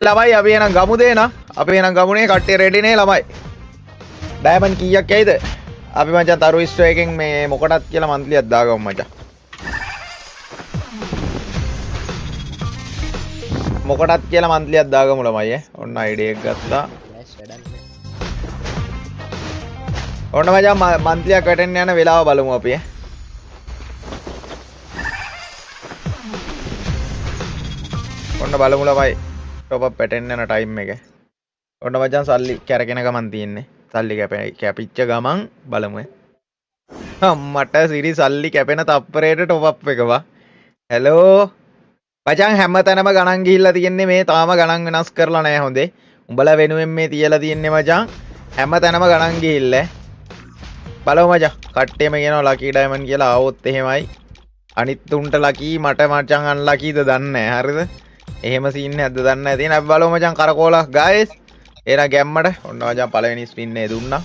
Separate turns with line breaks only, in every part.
ළමයි අපි එනම් ගමු දේන අපි එනම් ගමුනේ කට්ටිය රෙඩි නේ ළමයි ඩයමන්ඩ් කීයක් ඇයිද අපි මචං තරු ඉස්ටෝ එකෙන් මේ මොකටත් කියලා මන්ත්ලියක් දාගමු මචං මොකටත් කියලා මන්ත්ලියක් දාගමු ළමයි ඔන්න අයිඩියා එක ගත්තා ඔන්න මචං මන්ත්ලියක් වැටෙන්න යන වෙලාව බලමු අපි ඔන්න බලමු ළමයි ටොප් අප් වැටෙන්න යන ටයිම් එක ඔන්න මචං සල්ලි කැරගෙන ගමන් තියෙන්නේ සල්ලි කැපිච්ච ගමන් බලමු අම්මට සිරි සල්ලි කැපෙන තප්පරයට ටොප් අප් එක වා හෙලෝ මචං හැමතැනම ගණන් ගිහිල්ලා තියෙන්නේ මේ තාම ගණන් වෙනස් කරලා නැහැ හොඳේ උඹලා වෙනුවෙන් මේ තියලා තියෙන්නේ මචං හැමතැනම ගණන් ගිහිල්ලා බලමු මචං කට්ටියම කියනවා ලකි ඩයමන්ඩ් කියලා ආවොත් එහෙමයි අනිත් උන්ට ලකි මට මචං අන්ලකිද දන්නේ නැහැ හරිද එහෙම සීන් නැද්ද දන්නේ නැහැ තියෙන අපි බලමු මචං කරකෝලා ගායිස් එන ගැම්මට ඔන්න මචං පළවෙනි ස්පින් එක දුන්නා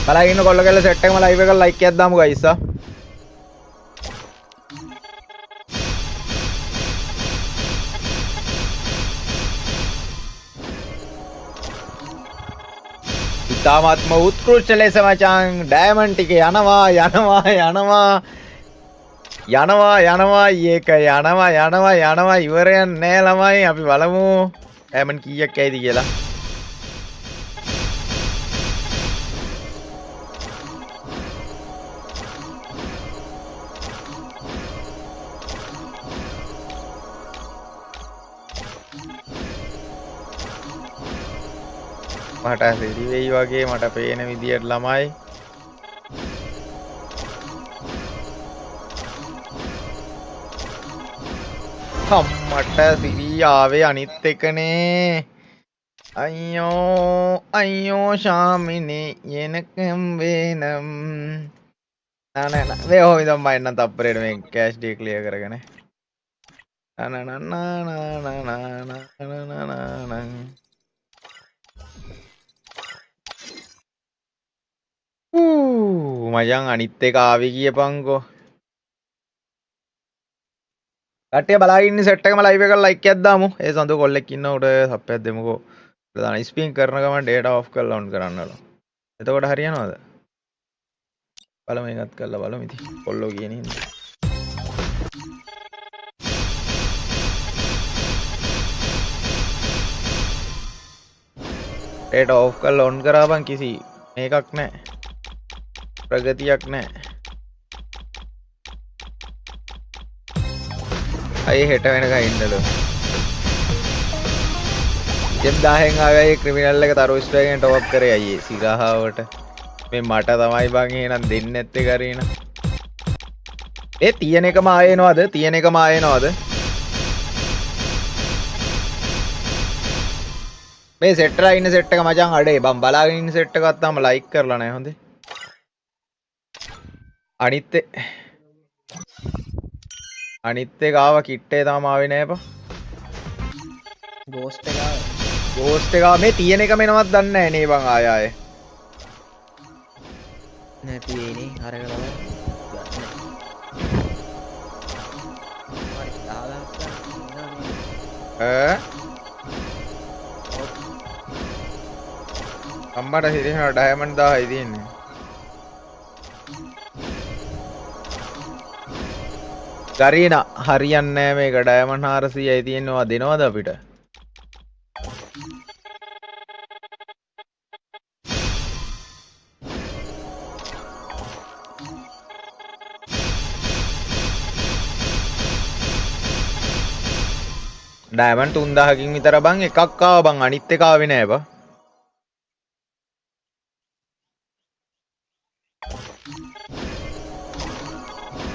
බලලා ඉන්න කොල්ල කෙල්ල සෙට් එකම ලයිව් එක ලයික් එකක් දාමු ගයිස් ඉතාමත්ම උත්කෘෂ්ඨ ලෙස මචං ඩයමන්ඩ් ටික යනවා ඒක යනවා ඉවරයක් නෑ ළමයි අපි බලමු ඩයමන්ඩ් කීයක් ඇයිද කියලා මට සිරි වෙයි වගේ මට පේන විදියට ළමයි අම්මට සිරි ආවේ අනිත් එකනේ අයියෝ ශාමිනේ එනකම් වේනම් නෑ වේ හොයි දම් මයින්න තප්පරේට මේ කෑෂ් ඩී ක්ලියර් කරගෙන මචං අනිත් එක ආවේ කියපන්කෝ කට්ටිය බලාගෙන ඉන්න සෙට් එකම ලයිව් එක ලයික් එකක් දාමු ඒ සඳු කොල්ලෙක් ඉන්න උඩ සප්පයක් දෙමුකෝ දාන ස්පීන් කරන ගමන් ඩේටා ඔෆ් කරලා ඔන් කරන්නලු එතකොට හරියනවද බලමු එකත් කරලා බලමු ඉතින් කොල්ලෝ කියන හින්දා ඩේටා ඔෆ් කරලා ඔන් කරාපන් කිසි මේකක් නැහැ ප්‍රගතියක් නැහැ අය හෙට වෙනකන් ඉන්නලු 1000න් ආවේ ක්‍රිමිනල් එක තරු ස්ට්‍රේගෙන් ටොප් අප් කරේ අයියේ සිරහවට මේ මට තමයි බං එහෙනම් දෙන්නේ නැත්තේ කරීන ඒ තියෙන එකම ආයෙනවද මේ සෙට්ලා ඉන්න සෙට් එක මචං අඩේ බං බලාගෙන ඉන්න සෙට් එකක් තාම ලයික් කරලා නැහැ හොඳේ අනිත් එක ආව කිට්ටේ තාම ආවේ නැහැ බා ගෝස්ට් එක මේ තියෙන එක මෙනවත් දන්නේ නැහැ නේ බං ආයේ
නැති වෙන්නේ අරගෙන තමයි
අම්මට හිරින ඩයමන්ඩ් 1000යි තියෙන්නේ ගරීනා හරියන්නේ නැහැ මේක ඩයමන්ඩ් 400යි තියෙනවා දෙනවද අපිට ඩයමන්ඩ් 3000කින් විතර බං එකක් ආවා බං අනිත් එක ආවේ නෑ බා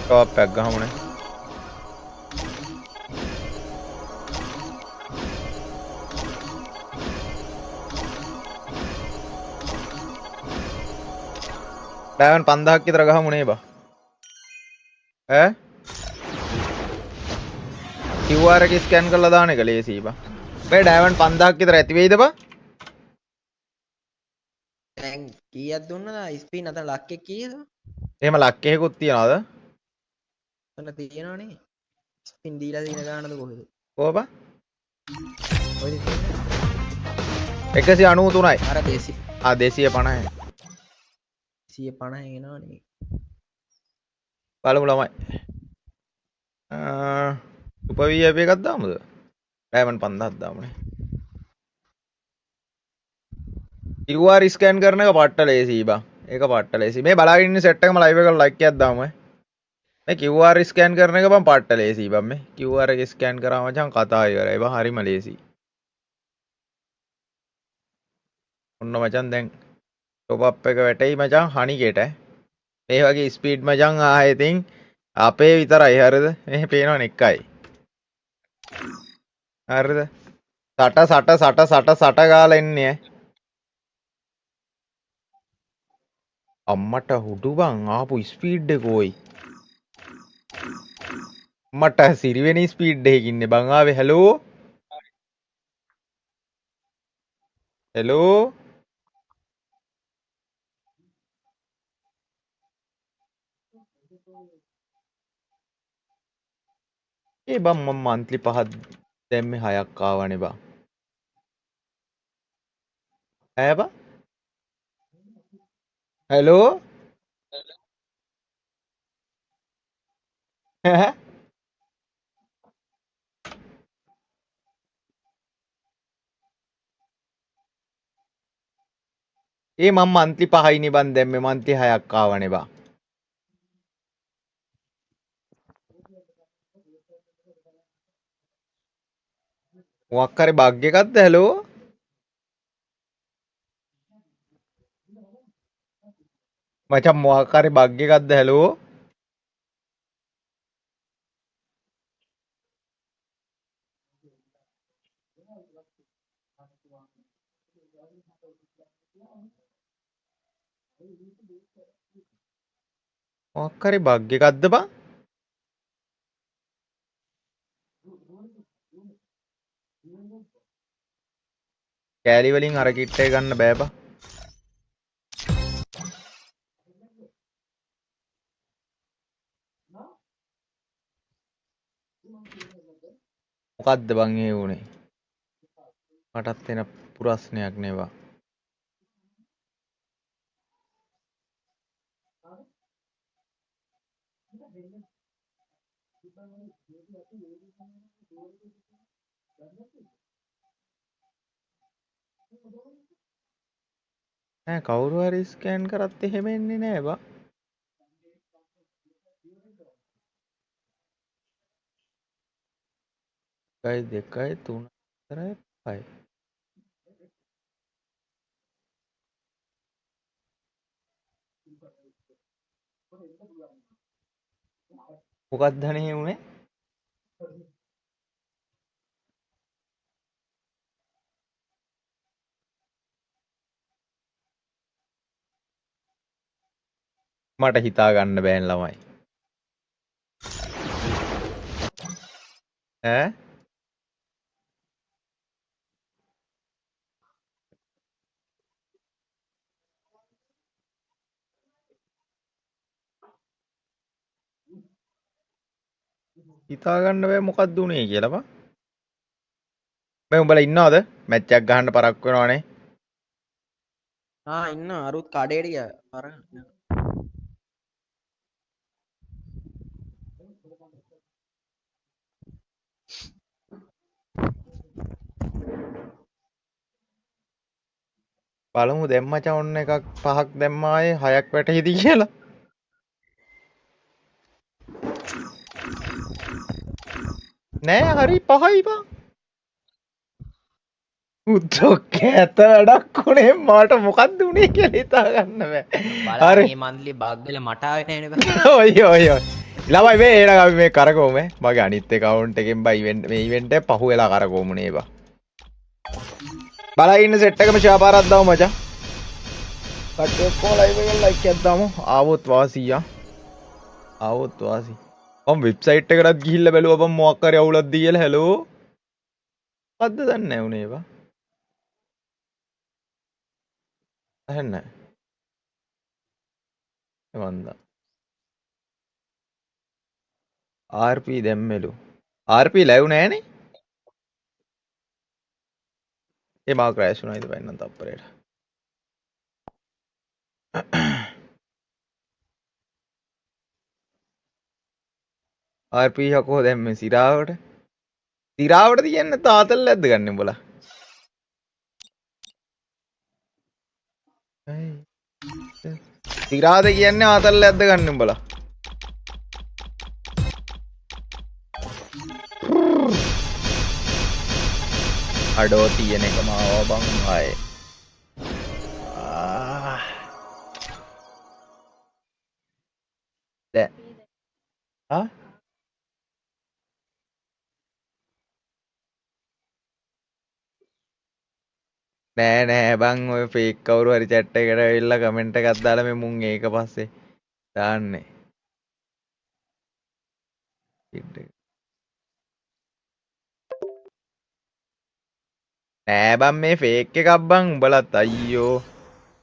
टॉप पैक गहमने डायमंड 5000 की तरह गहमने बा है क्यूआर की स्कैन कर लदाने के लिए सी बा भाई डायमंड 5000 की तरह रहती है इधर बा
දැන් කීයක් දුන්නද ස්පීන් අතන ලක්කෙක් කීයද?
එහෙම ලක් එකකුත් තියනවද?
ඔන්න තියෙනවනේ. ස්පින් දීලා තියෙන ගානද කොහෙද?
කොහොම?
ඔය තියෙන්නේ
193යි.
අර 200
ආ 250යි.
150 එනවනේ.
බලමු ළමයි. සුපර් VIP එකක් දාමුද? ඩයමන්ඩ් 5000ක් දාමුනේ. QR ස්කෑන් කරන එක පට්ට ලේසියි බං. ඒක පට්ට ලේසියි. මේ බලාගෙන ඉන්න සෙට් එකම ලයිව් එකට ලයික් එකක් දාමු. මේ QR ස්කෑන් කරන එක බං පට්ට ලේසියි බං මේ. QR එක ස්කෑන් කරා මචං කතා ඉවරයි බං. හරිම ලේසියි. ඔන්න මචං දැන් ටොප් අප් එක වැටෙයි මචං හනිගෙට. මේ වගේ ස්පීඩ් මචං ආයෙතින් අපේ විතරයි හරිද? මේ පේනවනේ එකයි. හරිද? සට ගාලා එන්නේ ඈ. අම්මට හුඩු බං ආපු ස්පීඩ් එක ඕයි. මට සිරිවෙන ස්පීඩ් එකකින් ඉන්නේ බං ආවේ. හැලෝ හෙලෝ ඒ බං මම මන්ත්ලි 5ක් දැම්මේ 6ක් ආවනේ බං. ඈ බං හෙලෝ ඒ මම මන්ත්ලි 5යිනේ බං දැම්මේ මන්ත්ලි 6ක් ආවනේ බං. මොකක් හරි බග් එකක්ද හෙලෝ? මචං මොකක් හරි බග් එකක්ද හෙලෝ? මොකක් හරි බග් එකක්ද බං? කෑලි වලින් අර කිට් එක ගන්න බෑ බං. මොකද්ද බං ඒ උනේ? මටත් එන ප්‍රශ්නයක් නේ බං. නෑ කවුරු හරි ස්කෑන් කරත් එහෙම එන්නේ නෑ බං. 1 2 3 4 5 මොකක්ද අනේ උනේ? මට හිතා ගන්න බෑන් ළමයි. ඈ හිතා ගන්න බෑ මොකක්ද උනේ කියලා බං. මේ උඹලා ඉන්නවද? මැච් එකක් ගහන්න පරක්ක වෙනවනේ.
ඉන්න අරුත් කඩේට ගියා. අර
බලමු දැන් මචං ඔන්න එකක් 5ක් දැම්මා ආයේ 6ක් වැටෙයිද කියලා. නෑ හරි 5යි බං. උද්දොක් ඇත වැඩක් උනේ මට මොකක්ද උනේ කියලා හිතා ගන්න බෑ.
බලන්න මේ මන්ත්ලි බග් වල මට ආවේ නෑනේ බං.
ඔය ළමයි මේ එන අපි මේ කරකවමු මගේ අනිත් account එකෙන් බයි මේ ඉවෙන්ට් එක පහු වෙලා කරකවමු නේ බං. බලලා ඉන්න සෙට් එකම ෂෙයා පාරක් දාමු මචං. කට්ටිය කොහොම ලයිව් එකට ලයික් එකක් දාමු. ආවොත් වාසියා. ආවොත් වාසි. මම වෙබ්සයිට් එකකටත් ගිහිල්ලා බැලුවා බං මොකක් හරි අවුලක්ද කියලා. හෙලෝ. මොකද්ද දන්නේ නැහැ උනේ බං. අහන්න. වන්දා RP දැම්මලු RP ලැබු නෑනේ ඒ මාව ක්‍රෑෂ් වුණා ඉතින් වෙන්න තප්පරේට RP යකෝ දැම්මේ සිරාවට තියන්නේ තාතල් නැද්ද ගන්න උඹලා සිරාද කියන්නේ ආතල් නැද්ද ගන්න උඹලා අඩෝ තියෙන එක මාව බං ආයේ දැන් නෑ බං ඔය ෆේක් කවුරු හරි chat එකට ඇවිල්ලා කමෙන්ට් එකක් දාලා මේ මුන් ඒක පස්සේ දාන්නේ නෑ බං මේ ෆේක් එකක් බං උඹලත් අයියෝ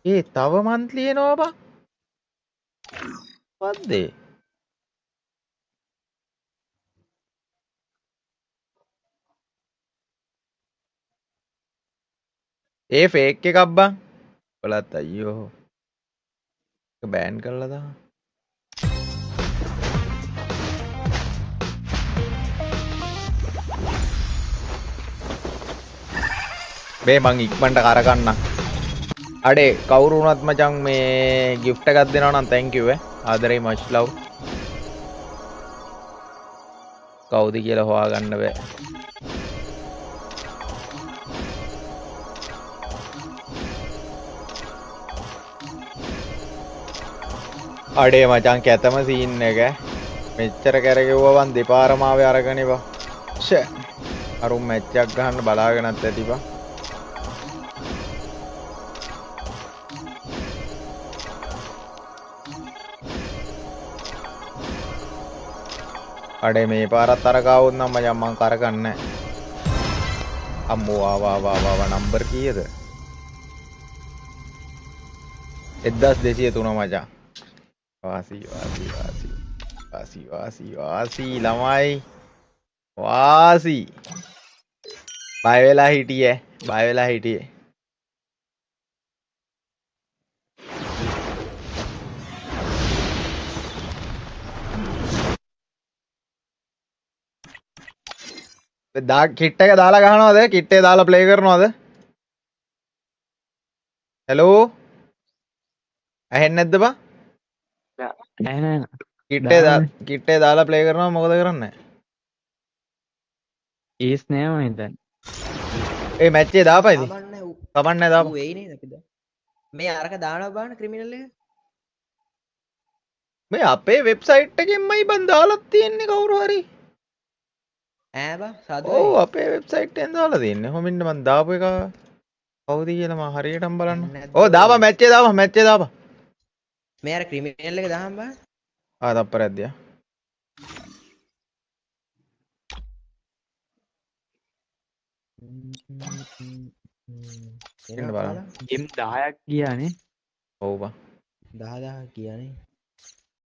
ඒ තව මන්ත්ලි එනවා බං වද්දේ ඒ ෆේක් එකක් බං උඹලත් අයියෝ ඒක බෑන් කරලා දාන්න මේ මං ඉක්මනට කරගන්න අඩේ කවුරු වුණත් මචං මේ gift එකක් දෙනවා නම් thank you ආදරේ much love කවුද කියලා හොයාගන්න බෑ අඩේ මචං කැතම සීන් එක මෙච්චර කරගෙවුවා වන් දෙපාරම ආවේ අරගෙන ඉපා ෂේ අරුම් මැච් එකක් ගහන්න බලාගෙනත් ඇතිපා අඩේ මේ පාරත් අර ගාවොත් නම් මචං මං කරගන්නේ අම්මෝ ආවා නම්බර් කීයද 1203 මචං වාසි ළමයි වාසි බය වෙලා හිටියේ කිට් එක දාලා ගහනවද කිට් එක දාලා ප්ලේ කරනවද හෙලෝ ඇහෙන්නේ නැද්ද බං කිට් එක දාලා ප්ලේ කරනවා මොකද කරන්නේ
ඒස් නෑ මම හිතන්නේ
ඒ මැච් එක දාපයිද
කමන්නේ දාපු වෙයි නේද අපිට මේ අරක දානවා බලන්න ක්‍රිමිනල් එක
මේ අපේ වෙබ්සයිට් එකෙන්මයි බං දාලා තියෙන්නේ කවුරු හරි
ඈ බං සාදු
ඔව් අපේ වෙබ්සයිට් එකෙන් දාලා තියෙන්නේ කොමින්න මං දාපු එක කවුද කියලා මම හරියටම බලන්න ඔව් දාපන් මැච් එක දාපන්
මේ අර ක්‍රිමිනල් එක දාහම් බං
තප්පරයක් දියා
ගෙම් 10ක් ගියානේ
ඔව් බං
10,000 කියන්නේ